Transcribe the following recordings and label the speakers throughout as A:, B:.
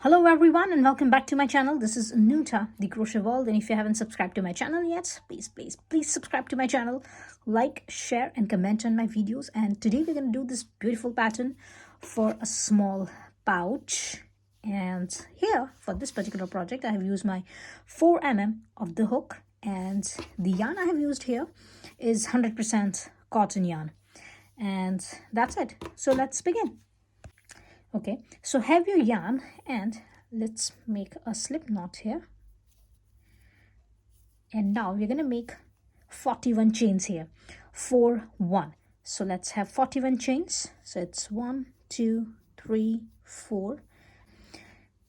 A: Hello everyone and welcome back to my channel. This is Nuta, the Crochet World, and if you haven't subscribed to my channel yet, please subscribe to my channel, like, share and comment on my videos. And today we're going to do this beautiful pattern for a small pouch. And here for this particular project I have used my 4 mm of the hook, and the yarn I have used here is 100% cotton yarn. And that's it. So let's begin. Okay, so have your yarn and let's make a slip knot here. And now we're going to make 41 chains here. 4 1. So let's have 41 chains. So it's 1 2 3 4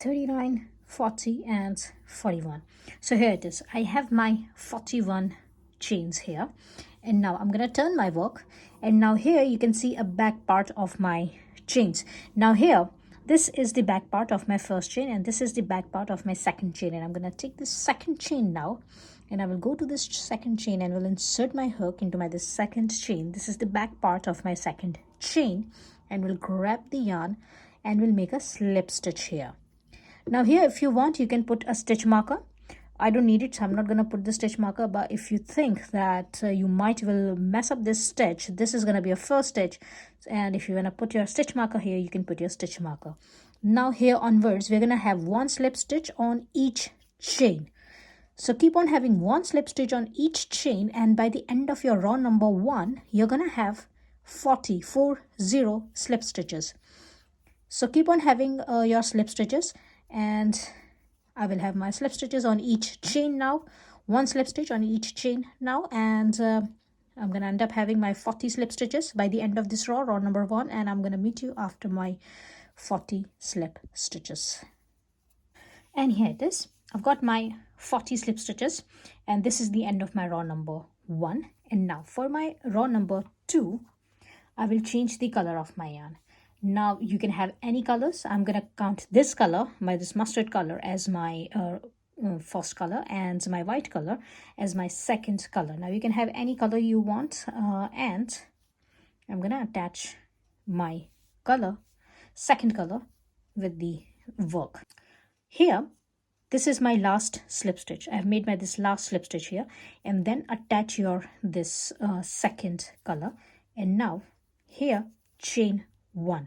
A: 39 40 and 41. So here it is. I have my 41 chains here, and now I'm going to turn my work, and now here you can see a back part of my chains. Now here, this is the back part of my first chain and this is the back part of my second chain, and I'm going to take this second chain now and I will go to this second chain and will insert my hook into this second chain. This is the back part of my second chain, and we'll grab the yarn and we'll make a slip stitch here. Now here, if you want, you can put a stitch marker. I don't need it, so I'm not going to put the stitch marker, but if you think that you will mess up this stitch, this is going to be a first stitch, and if you want to put your stitch marker here, you can put your stitch marker. Now here onwards, we're going to have one slip stitch on each chain. So keep on having one slip stitch on each chain, and by the end of your row number 1, you're going to have 40 slip stitches. So keep on having your slip stitches, and I will have my slip stitches on each chain now, one slip stitch on each chain now, and I'm going to end up having my 40 slip stitches by the end of this row number 1, and I'm going to meet you after my 40 slip stitches. And here it is. I've got my 40 slip stitches, and this is the end of my row number 1. And now for my row number 2, I will change the color of my yarn. Now you can have any colors. I'm going to count this color, this mustard color, as my first color, and my white color as my second color. Now you can have any color you want, and I'm going to attach my second color with the work. Here, this is my last slip stitch. I've made this last slip stitch here, and then attach this second color. And now here, chain 1.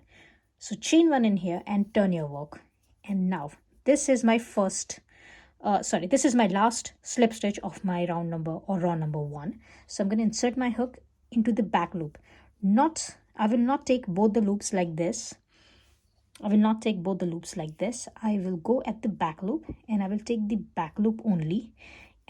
A: So chain 1 in here and turn your work. And now this is my this is my last slip stitch of my row number 1. So I'm going to insert my hook into the back loop. I will not take both the loops like this. I will go at the back loop, and I will take the back loop only,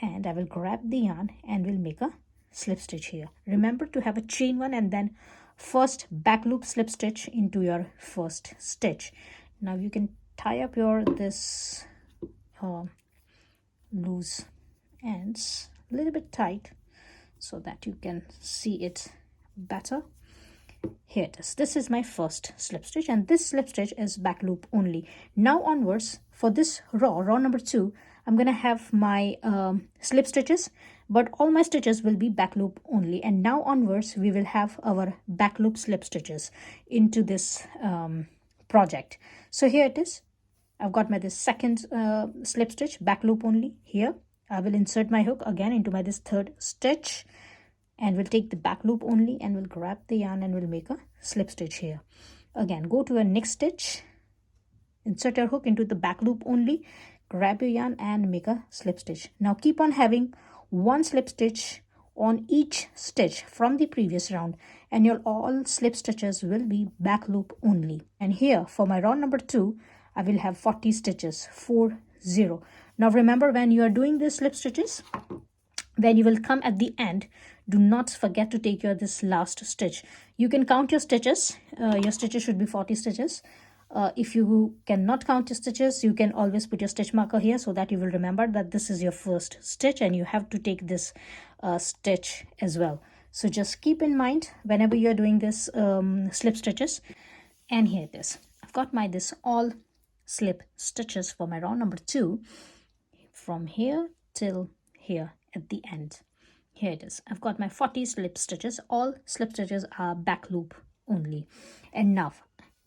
A: and I will grab the yarn and will make a slip stitch here. Remember to have a chain 1 and then first back loop slip stitch into your first stitch. Now you can tie up this loose ends a little bit tight so that you can see it better. Here it is. This is my first slip stitch, and this slip stitch is back loop only. Now onwards, for this row number 2, I'm going to have my slip stitches, but all my stitches will be back loop only. And now onwards, we will have our back loop slip stitches into this project. So here it is. I've got this second slip stitch, back loop only. Here, I will insert my hook again into this third stitch, and we'll take the back loop only, and we'll grab the yarn and we'll make a slip stitch here. Again, go to a next stitch, insert your hook into the back loop only, grab your yarn and make a slip stitch. Now keep on having one slip stitch on each stitch from the previous round, and your all slip stitches will be back loop only. And here for my row number 2, I will have 40 stitches, 40. Now remember, when you are doing these slip stitches, when you will come at the end, do not forget to take this last stitch. You can count your stitches. Your stitches should be 40 stitches. If you cannot count your stitches, you can always put your stitch marker here so that you will remember that this is your first stitch and you have to take this stitch as well. So just keep in mind whenever you are doing this slip stitches. And here it is. I've got this all slip stitches for my row number 2 from here till here at the end. Here it is. I've got my 40 slip stitches. All slip stitches are back loop only. And now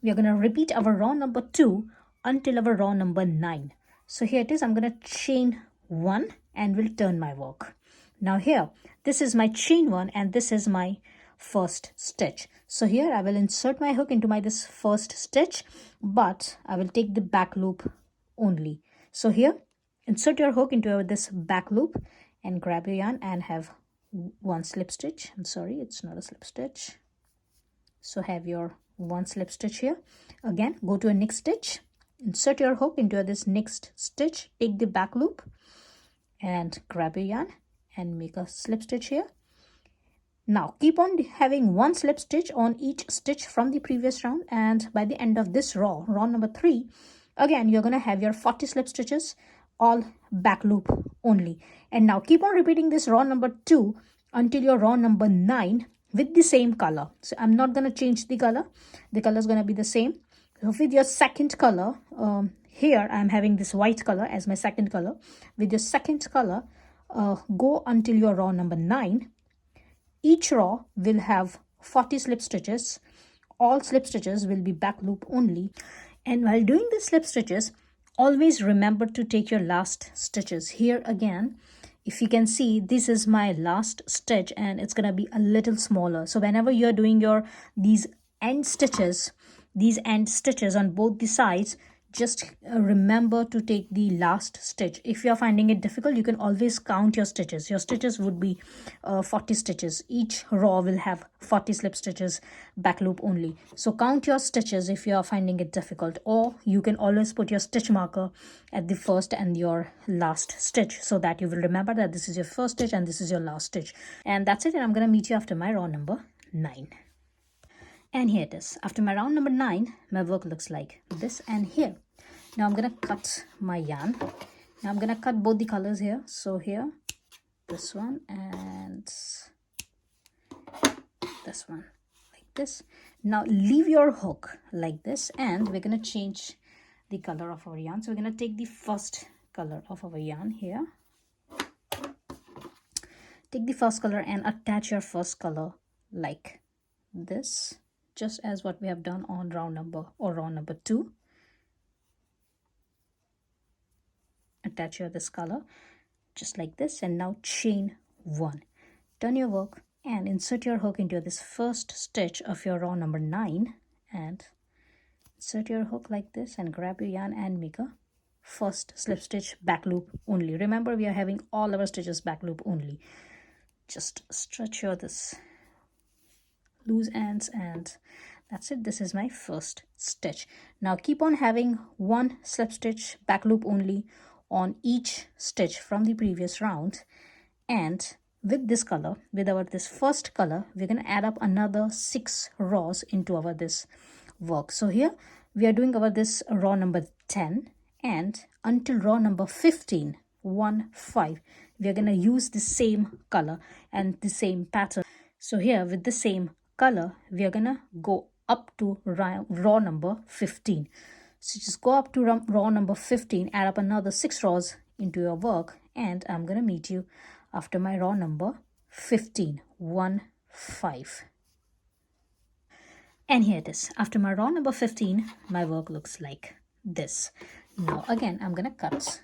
A: we are going to repeat our row number 2 until our row number 9. So here it is. I'm going to chain 1 and will turn my work. Now here, this is my chain 1 and this is my first stitch. So here I will insert my hook into my this first stitch, but I will take the back loop only. So here, insert your hook into this back loop and grab your yarn and have one slip stitch. I'm sorry, it's not a slip stitch. So have your one slip stitch here. Again, go to a next stitch, insert your hook into this next stitch, take the back loop and grab your yarn and make a slip stitch here. Now keep on having one slip stitch on each stitch from the previous round, and by the end of this row number 3, again you're going to have your 40 slip stitches, all back loop only. And now keep on repeating this row number 2 until your row number 9 with the same color. So I'm not going to change the color is going to be the same. So with your second color, here I'm having this white color as my second color. With your second color, go until your row number 9. Each row will have 40 slip stitches. All slip stitches will be back loop only. And while doing the slip stitches, always remember to take your last stitches. Here again, if you can see, this is my last stitch and it's going to be a little smaller. So whenever you're doing these end stitches on both the sides, just remember to take the last stitch. If you're finding it difficult, you can always count your stitches. Your stitches would be 40 stitches. Each row will have 40 slip stitches, back loop only. So count your stitches if you are finding it difficult, or you can always put your stitch marker at the first and your last stitch so that you will remember that this is your first stitch and this is your last stitch. And that's it, and I'm going to meet you after my row number 9. And here it is. After my round number 9, my work looks like this. And here, now I'm going to cut my yarn. Now I'm going to cut both the colors here. So here, this one and this one, like this. Now leave your hook like this, and we're going to change the color of our yarn. So we're going to take the first color of our yarn here. Take the first color and attach your first color like this, just as what we have done on round number 2. Attach your this color just like this, and now chain 1. Turn your work and insert your hook into this first stitch of your row number 9 and insert your hook like this and grab your yarn and make a first slip stitch back loop only. Remember, we are having all our stitches back loop only. Just stretch your this loose ends, and that's it. This is my first stitch. Now keep on having one slip stitch back loop only on each stitch from the previous round, and with this color, with our this first color, we're going to add up another 6 rows into our this work. So here we are doing our this row number 10, and until row number 15, 1 5, we are going to use the same color and the same pattern. So here with the same color, we are gonna go up to row number 15. So just go up to row number 15, add up another 6 rows into your work, and I'm gonna meet you after my row number 15, 1 5. And here it is. After my row number 15, my work looks like this. Now again, I'm gonna cut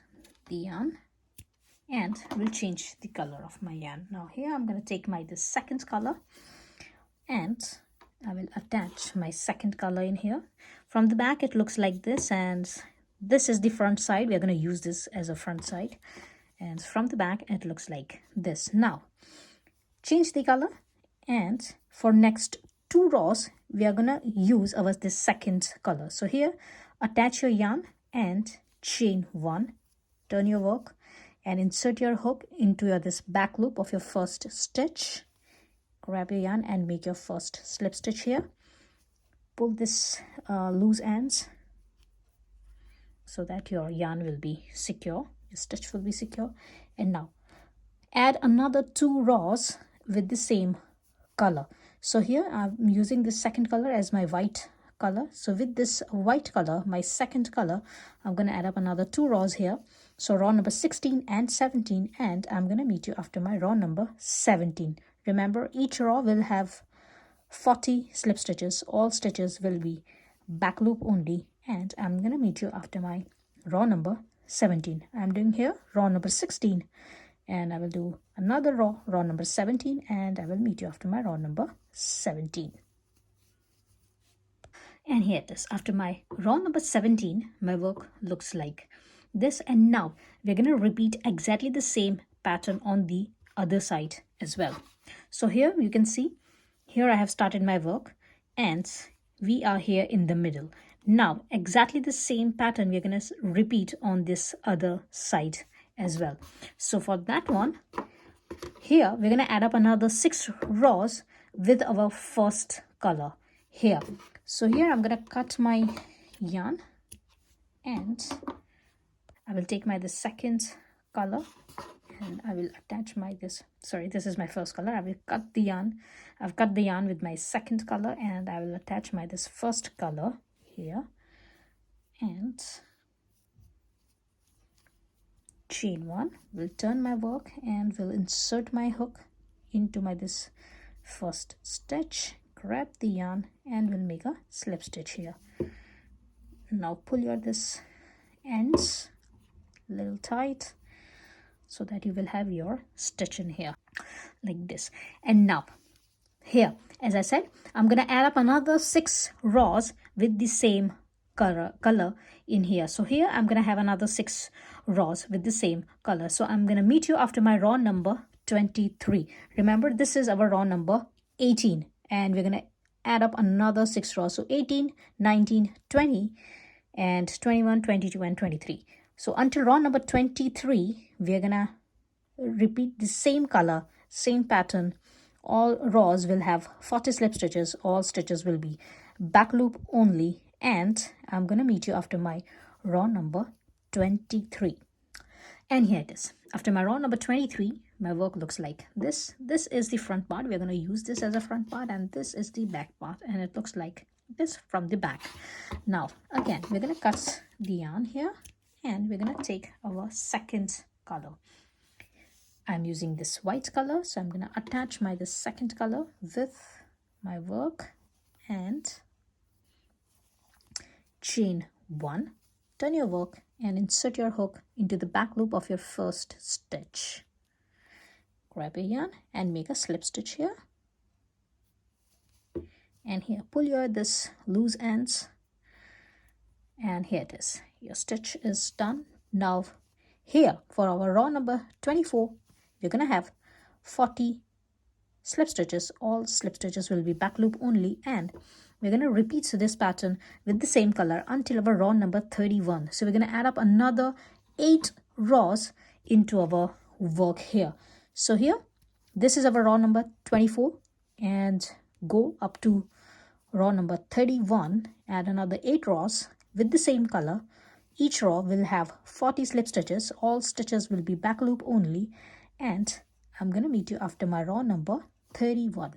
A: the yarn and we'll change the color of my yarn. Now here I'm going to take this second color and I will attach my second color in here. From the back it looks like this, and this is the front side. We're going to use this as a front side, and from the back it looks like this. Now change the color, and for next 2 rows we are going to use this second color. So here attach your yarn and chain 1, turn your work and insert your hook into this back loop of your first stitch. Grab your yarn and make your first slip stitch here. Pull this loose ends so that your yarn will be secure, your stitch will be secure. And now add another 2 rows with the same color. So here I'm using the second color as my white color. So with this white color, my second color, I'm going to add up another 2 rows here. So row number 16 and 17, and I'm going to meet you after my row number 17. Remember, each row will have 40 slip stitches. All stitches will be back loop only, and I'm gonna meet you after my row number 17. I'm doing here row number 16, and I will do another row number 17, and I will meet you after my row number 17. And here it is. After my row number 17, my work looks like this. And now we're going to repeat exactly the same pattern on the other side as well. So here you can see, here I have started my work and we are here in the middle. Now exactly the same pattern we're going to repeat on this other side as well. So for that one, here we're going to add up another 6 rows with our first color here. So here I'm going to cut my yarn and I will take the second color and I will attach this is my first color. I will cut the yarn. I've cut the yarn with my second color and I will attach this first color here and chain 1. Will turn my work and will insert my hook into this first stitch, grab the yarn and will make a slip stitch here. Now pull your this ends a little tight so that you will have your stitch in here like this. And now here, as I said, I'm gonna add up another 6 rows with the same color in here. So here I'm gonna have another 6 rows with the same color. So I'm gonna meet you after my row number 23. Remember, this is our row number 18 and we're gonna add up another 6 rows. So 18, 19, 20 and 21, 22 and 23. So until row number 23, we're gonna repeat the same color, same pattern. All rows will have 40 slip stitches. All stitches will be back loop only, and I'm gonna meet you after my row number 23. And here it is. After my row number 23, my work looks like this. This is the front part. We're gonna use this as a front part, and this is the back part, and it looks like this from the back. Now again, we're gonna cut the yarn here and we're gonna take our second color. I'm using this white color, so I'm gonna attach the second color with my work and chain 1, turn your work and insert your hook into the back loop of your first stitch. Grab a yarn and make a slip stitch here. And here, pull your this loose ends. And here it is. Your stitch is done. Now here for our row number 24, we're gonna have 40 slip stitches. All slip stitches will be back loop only, and we're gonna repeat this pattern with the same color until our row number 31. So we're gonna add up another 8 rows into our work here. So here, this is our row number 24 and go up to row number 31, add another 8 rows with the same color. Each row will have 40 slip stitches. All stitches will be back loop only, and I'm going to meet you after my row number 31.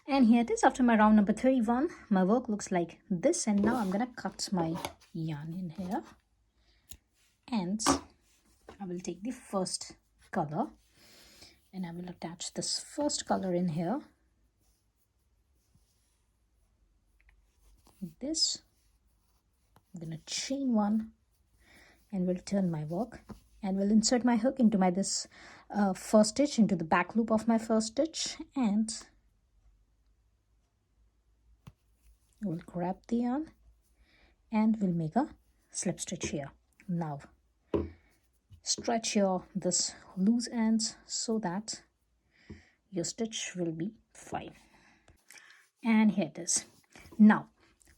A: And here it is. After my row number 31, my work looks like this, and now I'm going to cut my yarn in here and I will take the first color and I will attach this first color in here like this. I'm going to chain 1 and will turn my work and will insert my hook into this first stitch, into the back loop of my first stitch, and we'll grab the yarn and we'll make a slip stitch here. Now stretch this loose ends so that your stitch will be fine. And here it is. Now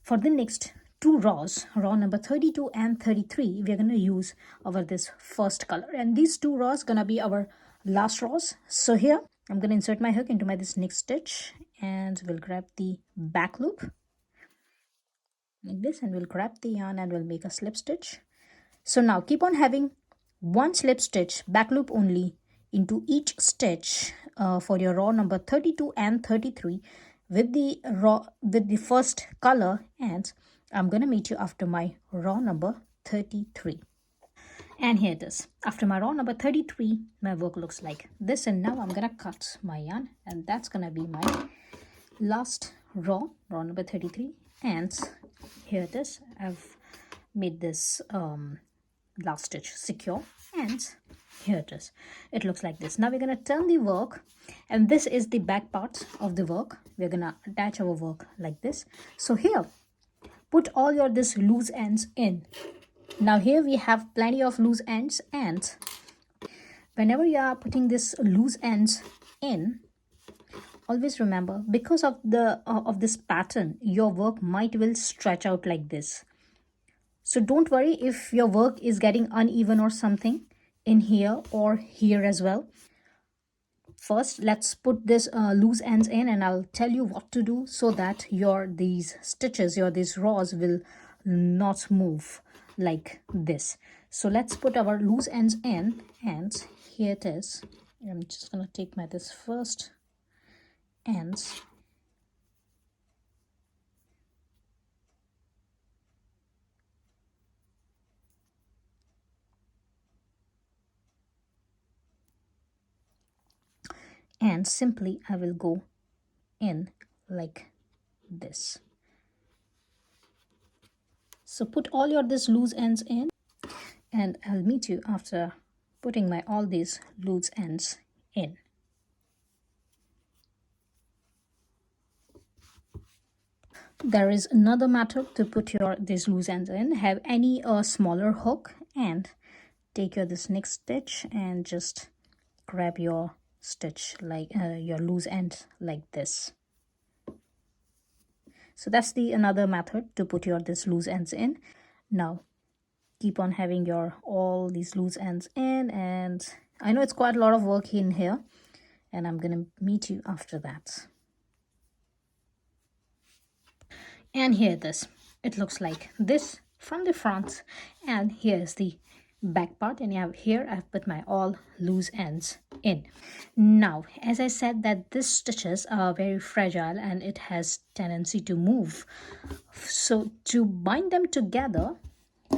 A: for the next 2 rows, row number 32 and 33, we're going to use this first color, and these 2 rows gonna be our last rows. So here I'm going to insert my hook into this next stitch and we'll grab the back loop like this, and we'll grab the yarn and we'll make a slip stitch. So now keep on having 1 slip stitch back loop only into each stitch for your row number 32 and 33 with the first color, and I'm going to meet you after my row number 33. And here it is. After my row number 33, my work looks like this, and now I'm going to cut my yarn, and that's going to be my last row number 33. and here it is. I've made this last stitch secure, and here it is. It looks like this. Now we're going to turn the work, and this is the back part of the work. We're going to attach our work like this. So here, put all your this loose ends in. Now here we have plenty of loose ends, and whenever you are putting this loose ends in, always remember, because of this pattern, your work might will stretch out like this. So don't worry if your work is getting uneven or something in here or here as well. First, let's put this loose ends in, and I'll tell you what to do so that these stitches, these rows will not move like this. So let's put our loose ends in, and here it is. I'm just gonna take this first ends, and simply I will go in like this. So put all your this loose ends in, and I'll meet you after putting all these loose ends in. There is another method to put these loose ends in. Have any smaller hook, and take this next stitch and just grab your stitch like your loose end like this. So that's another method to put this loose ends in. Now keep on having all these loose ends in, and I know it's quite a lot of work in here, and I'm gonna meet you after that. And here it looks like this from the front, and here's the back part, and I've put my all loose ends in. Now, as I said, that these stitches are very fragile and it has tendency to move. So to bind them together,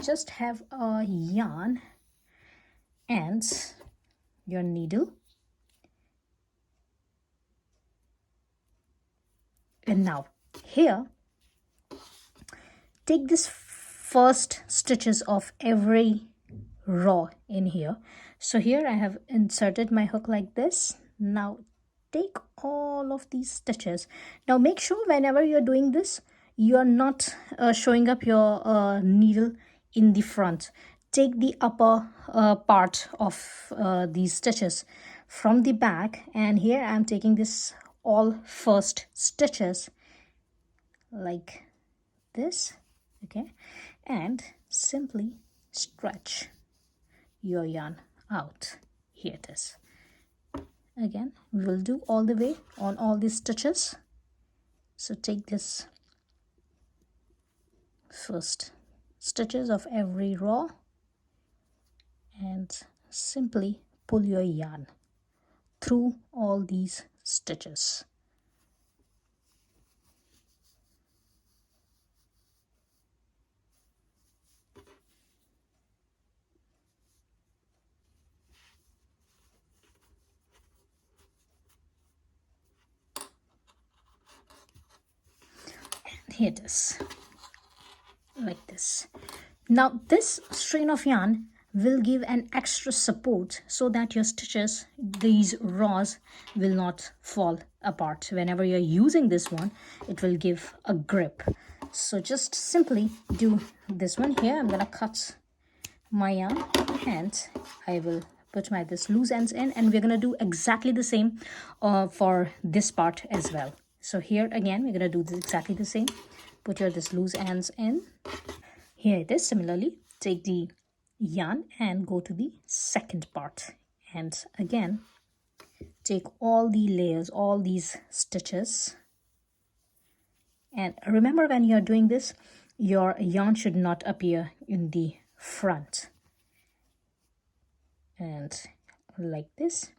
A: just have a yarn and your needle, and now here take this first stitches of every row in here. So here I have inserted my hook like this. Now take all of these stitches. Now make sure whenever you're doing this, you are not showing up your needle in the front. Take the upper part of these stitches from the back, and here I'm taking this all first stitches like this. Okay, and simply stretch your yarn out. Here it is. Again, we will do all the way on all these stitches. So take this first stitches of every row and simply pull your yarn through all these stitches. Here it is, like this. Now this strain of yarn will give an extra support so that your stitches, these rows, will not fall apart. Whenever you're using this one, it will give a grip. So just simply do this one. Here I'm gonna cut my yarn, and I will put this loose ends in, and we're gonna do exactly the same for this part as well. So here again, we're gonna do exactly the same. Put this loose ends in. Here it is. Similarly, take the yarn and go to the second part, and again take all the layers, all these stitches. And remember, when you're doing this, your yarn should not appear in the front, and like this.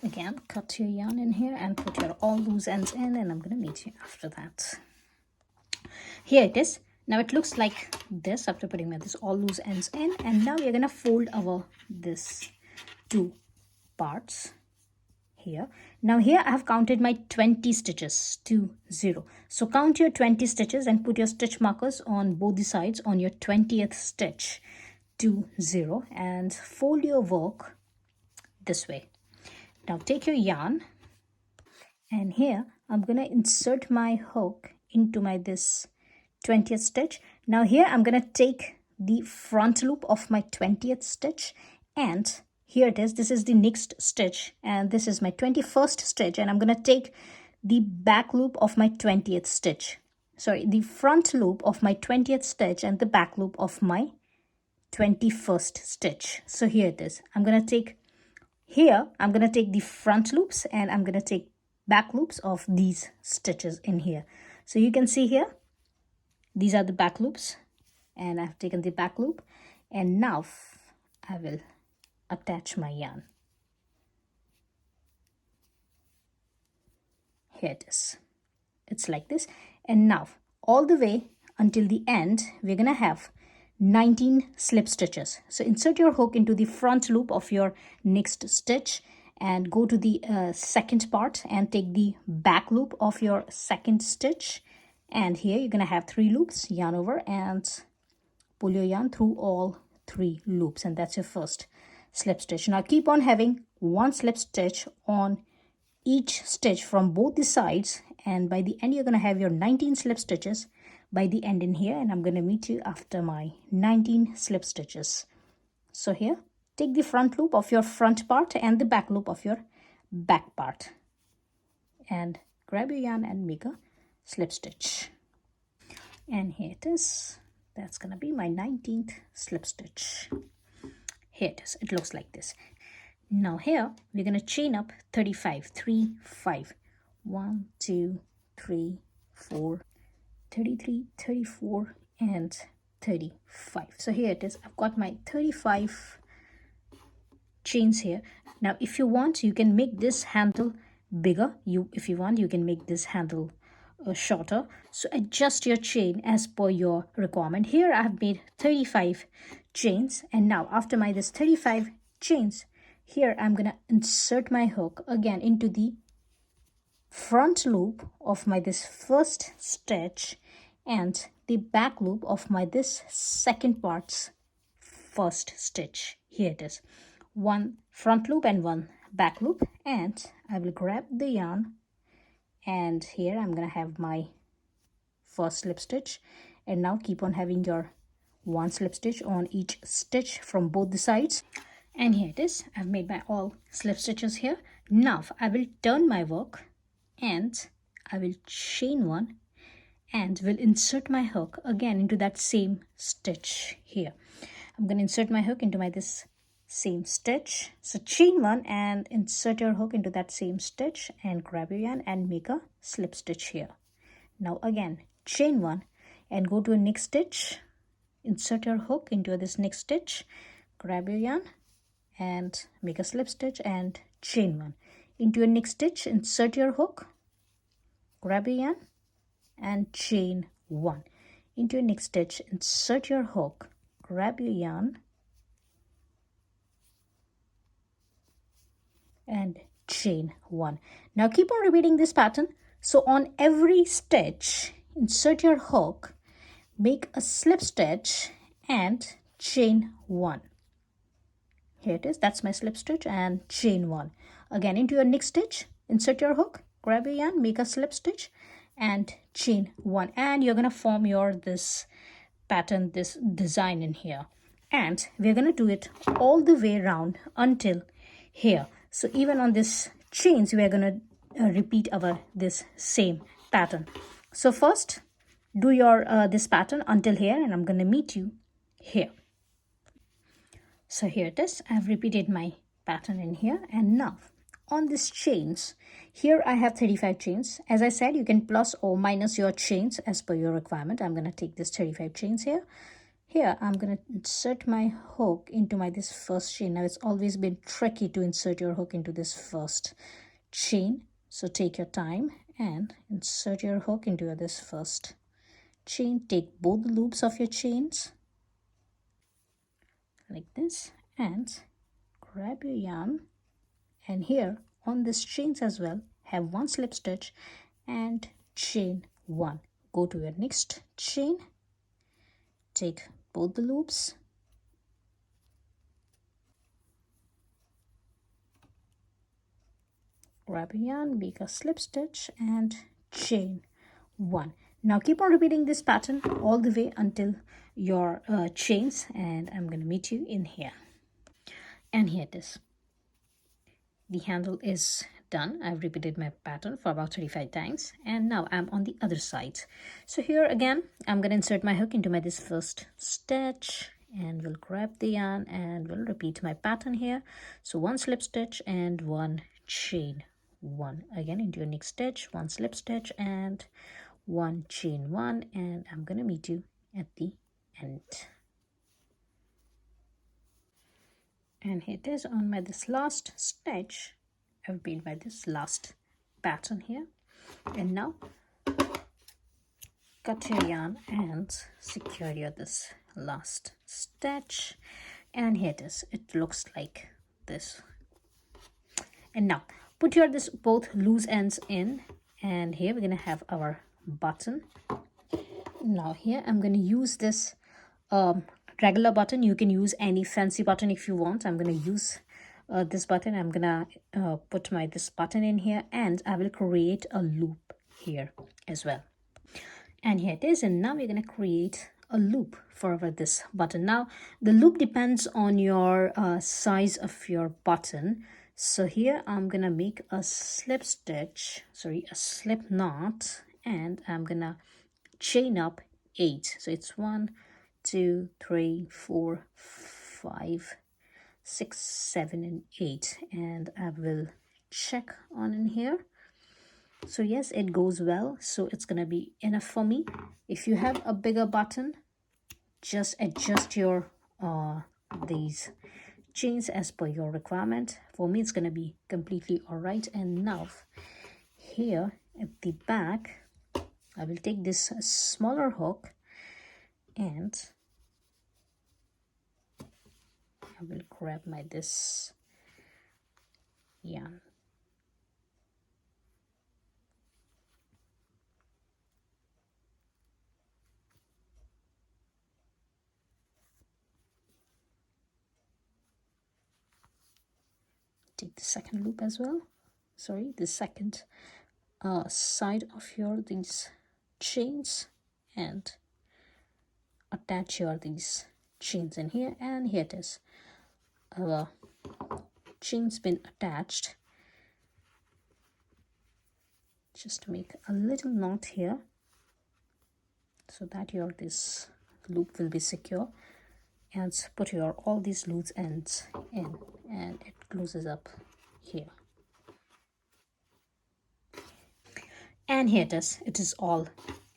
A: Again, cut your yarn in here and put all loose ends in, and I'm going to meet you after that. Here it is. Now it looks like this after putting this all loose ends in, and now we're gonna fold our this two parts here. Now here I have counted my 20 stitches, 20. So count your 20 stitches and put your stitch markers on both the sides on your 20th stitch, 20, and fold your work this way. Now take your yarn, and here I'm gonna insert my hook into my this 20th stitch. Now here I'm gonna take the front loop of my 20th stitch, and here it is. This is the next stitch, and this is my 21st stitch, and I'm gonna take the back loop of my 20th stitch. Sorry, the front loop of my 20th stitch and the back loop of my 21st stitch. So here it is. I'm gonna take the front loops, and I'm gonna take back loops of these stitches in here. So you can see here, these are the back loops, and I've taken the back loop, and now I will attach my yarn. Here it is. It's like this, and now all the way until the end we're gonna have 19 slip stitches. So insert your hook into the front loop of your next stitch and go to the second part and take the back loop of your second stitch, and here you're gonna have 3 loops, yarn over and pull your yarn through all 3 loops, and that's your first slip stitch. Now keep on having 1 slip stitch on each stitch from both the sides, and by the end you're going to have your 19 slip stitches by the end in here, and I'm going to meet you after my 19 slip stitches. So here, take the front loop of your front part and the back loop of your back part, and grab your yarn and make a slip stitch. And here it is. That's going to be my 19th slip stitch. Here it is. It looks like this. Now here we're going to chain up 35, 3, 5, 1, 2, 3, 4, 33, 34, and 35. So here it is. I've got my 35 chains here. Now if you want, you can make this handle bigger. If you want, you can make this handle shorter. So adjust your chain as per your requirement. Here I have made 35 chains, and now after my this 35 chains, here I'm gonna insert my hook again into the front loop of my this first stitch and the back loop of my this second part's first stitch. Here it is. 1 front loop and 1 back loop, and I will grab the yarn, and here I'm gonna have my first slip stitch, and now keep on having your 1 slip stitch on each stitch from both the sides. And here it is. I've made my all slip stitches here. Now I will turn my work, and I will chain 1 and will insert my hook again into that same stitch here. I'm going to insert my hook into my this same stitch. So chain 1 and insert your hook into that same stitch and grab your yarn and make a slip stitch here. Now again chain 1 and go to a next stitch, insert your hook into this next stitch, grab your yarn and make a slip stitch and chain 1 into your next stitch, insert your hook, grab your yarn and chain 1 into your next stitch, insert your hook, grab your yarn and chain 1. Now keep on repeating this pattern. So on every stitch, insert your hook, make a slip stitch and chain 1. Here it is. That's my slip stitch and chain 1. Again into your next stitch, insert your hook, grab your yarn, make a slip stitch and chain 1, and you're going to form your this pattern, this design in here, and we're going to do it all the way around until here. So even on this chains we are going to repeat our this same pattern. So first do your this pattern until here, and I'm going to meet you here. So here it is. I've repeated my pattern in here, and now on these chains, here I have 35 chains. As I said, you can plus or minus your chains as per your requirement. I'm going to take this 35 chains here. Here I'm going to insert my hook into my this first chain. Now it's always been tricky to insert your hook into this first chain, so take your time and insert your hook into this first chain, take both the loops of your chains like this and grab your yarn, and here on this chains as well have one slip stitch and chain one. Go to your next chain, take both the loops, grab a yarn, make a slip stitch and chain one. Now keep on repeating this pattern all the way until your chains, and I'm going to meet you in here. And here it is. The handle is done. I've repeated my pattern for about 35 times, and now I'm on the other side. So here again I'm going to insert my hook into this first stitch, and we'll grab the yarn and we'll repeat my pattern here. So one slip stitch and one chain one. Again into your next stitch, one slip stitch and one chain one, and I'm going to meet you at the end. And here it is on my this last stitch. I've made by this last pattern here, and now cut your yarn and secure your this last stitch, and here it is. It looks like this. And now put your this both loose ends in, and here we're gonna have our button. Now here I'm gonna use this regular button. You can use any fancy button if you want. I'm gonna use this button. I'm gonna put this button in here, and I will create a loop here as well. And here it is, and now we're gonna create a loop for this button. Now the loop depends on your size of your button. So here I'm gonna make a slip stitch, sorry, a slip knot, and I'm gonna chain up 8. So it's 1, 2, 3, 4, 5, 6, 7, and 8, and I will check on in here. So yes, it goes well, so it's gonna be enough for me. If you have a bigger button, just adjust your these chains as per your requirement. For me it's gonna be completely all right. And now here at the back I will take this smaller hook and I will grab this yarn. Take the second loop as well. Sorry, the second side of your these chains, and attach your these chains in here, and here it is. Our chain's been attached. Just make a little knot here so that your this loop will be secure, and put your all these loose ends in, and it closes up here. And here it is. It is all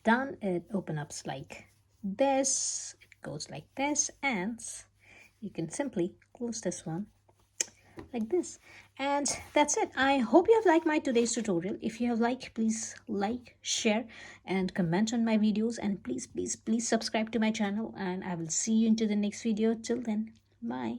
A: done. It opens up like this. It goes like this, and you can simply close this one like this. And that's it. I hope you have liked my today's tutorial. If you have liked, please like, share, and comment on my videos. And please subscribe to my channel. And I will see you into the next video. Till then, bye.